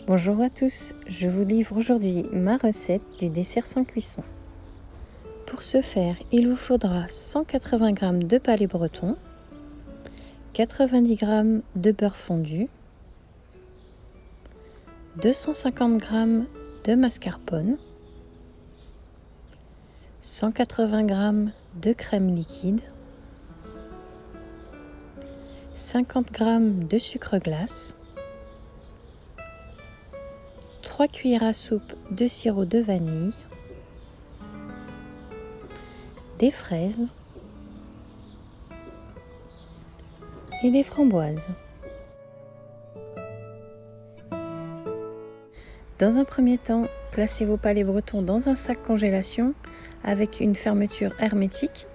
Bonjour à tous, je vous livre aujourd'hui ma recette du dessert sans cuisson. Pour ce faire, il vous faudra 180 g de palais breton, 90 g de beurre fondu, 250 g de mascarpone, 180 g de crème liquide, 50 g de sucre glace, 3 cuillères à soupe de sirop de vanille, des fraises et des framboises. Dans un premier temps, placez vos palais bretons dans un sac congélation avec une fermeture hermétique.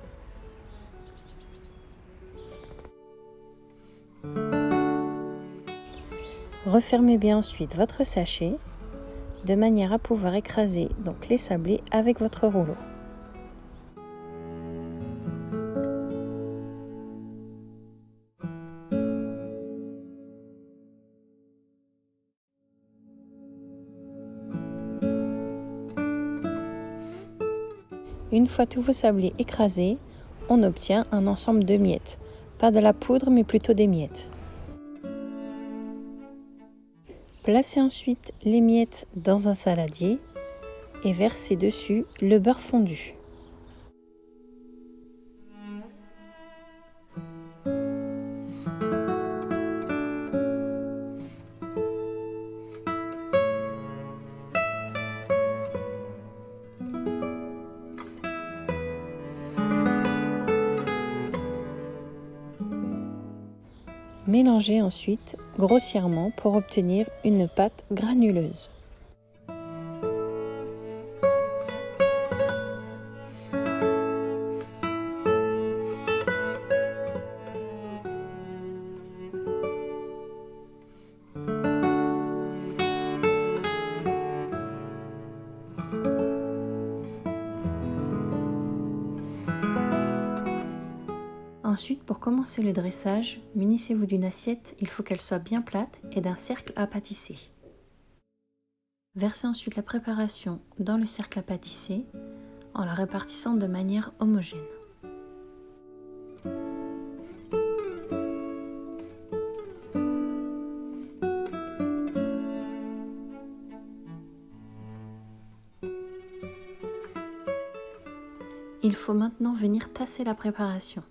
Refermez bien ensuite votre sachet de manière à pouvoir écraser donc les sablés avec votre rouleau. Une fois tous vos sablés écrasés, on obtient un ensemble de miettes. Pas de la poudre, mais plutôt des miettes. Placez ensuite les miettes dans un saladier et versez dessus le beurre fondu. Mélangez ensuite grossièrement pour obtenir une pâte granuleuse. Ensuite, pour commencer le dressage, munissez-vous d'une assiette, il faut qu'elle soit bien plate et d'un cercle à pâtisser. Versez ensuite la préparation dans le cercle à pâtisser en la répartissant de manière homogène. Il faut maintenant venir tasser la préparation.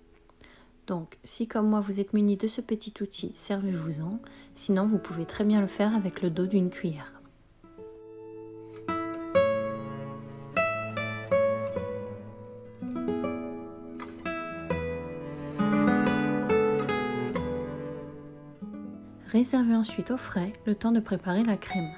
Donc, si comme moi vous êtes muni de ce petit outil, servez-vous-en. Sinon, vous pouvez très bien le faire avec le dos d'une cuillère. Réservez ensuite au frais le temps de préparer la crème.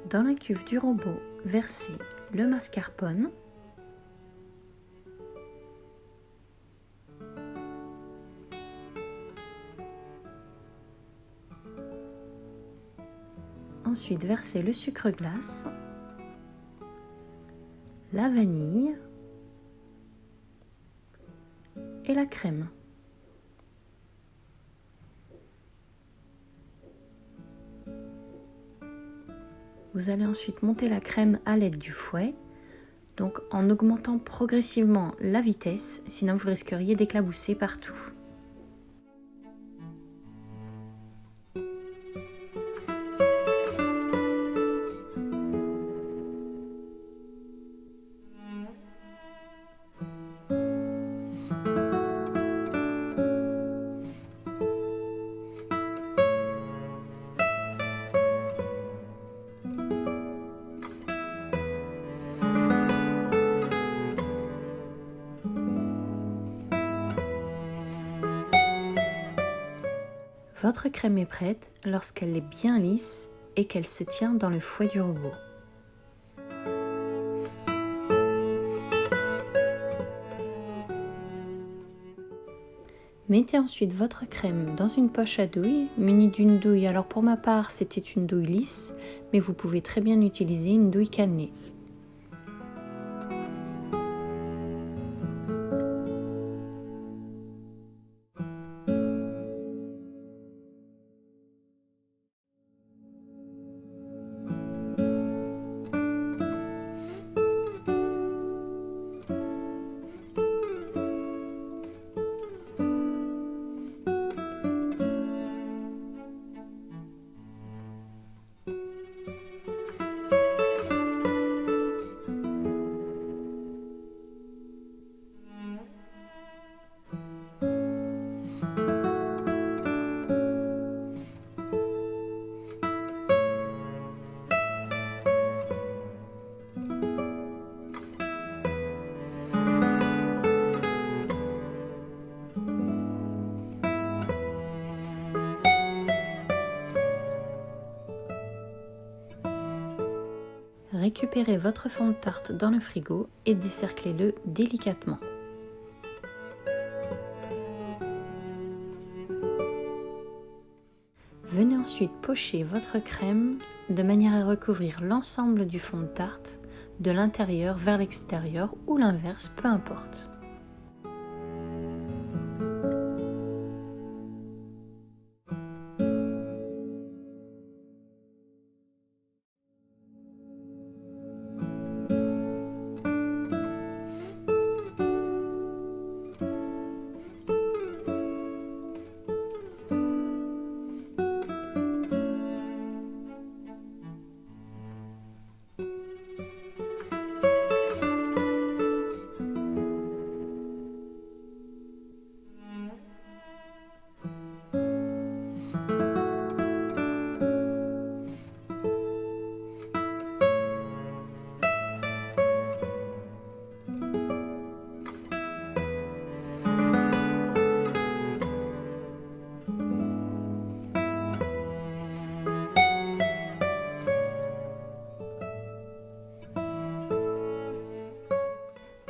Dans la cuve du robot, versez le mascarpone, ensuite versez le sucre glace, la vanille et la crème. Vous allez ensuite monter la crème à l'aide du fouet, donc en augmentant progressivement la vitesse, sinon vous risqueriez d'éclabousser partout. Votre crème est prête lorsqu'elle est bien lisse et qu'elle se tient dans le fouet du robot. Mettez ensuite votre crème dans une poche à douille, munie d'une douille. Alors pour ma part, c'était une douille lisse, mais vous pouvez très bien utiliser une douille cannelée. récupérez votre fond de tarte dans le frigo et décerclez-le délicatement. Venez ensuite pocher votre crème de manière à recouvrir l'ensemble du fond de tarte, de l'intérieur vers l'extérieur ou l'inverse, peu importe.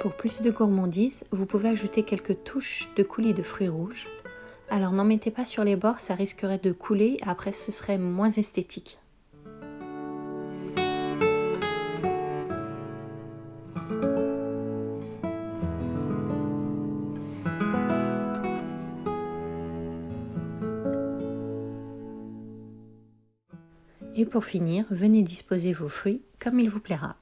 Pour plus de gourmandise, vous pouvez ajouter quelques touches de coulis de fruits rouges. Alors n'en mettez pas sur les bords, ça risquerait de couler, après ce serait moins esthétique. Et pour finir, venez disposer vos fruits comme il vous plaira.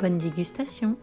Bonne dégustation!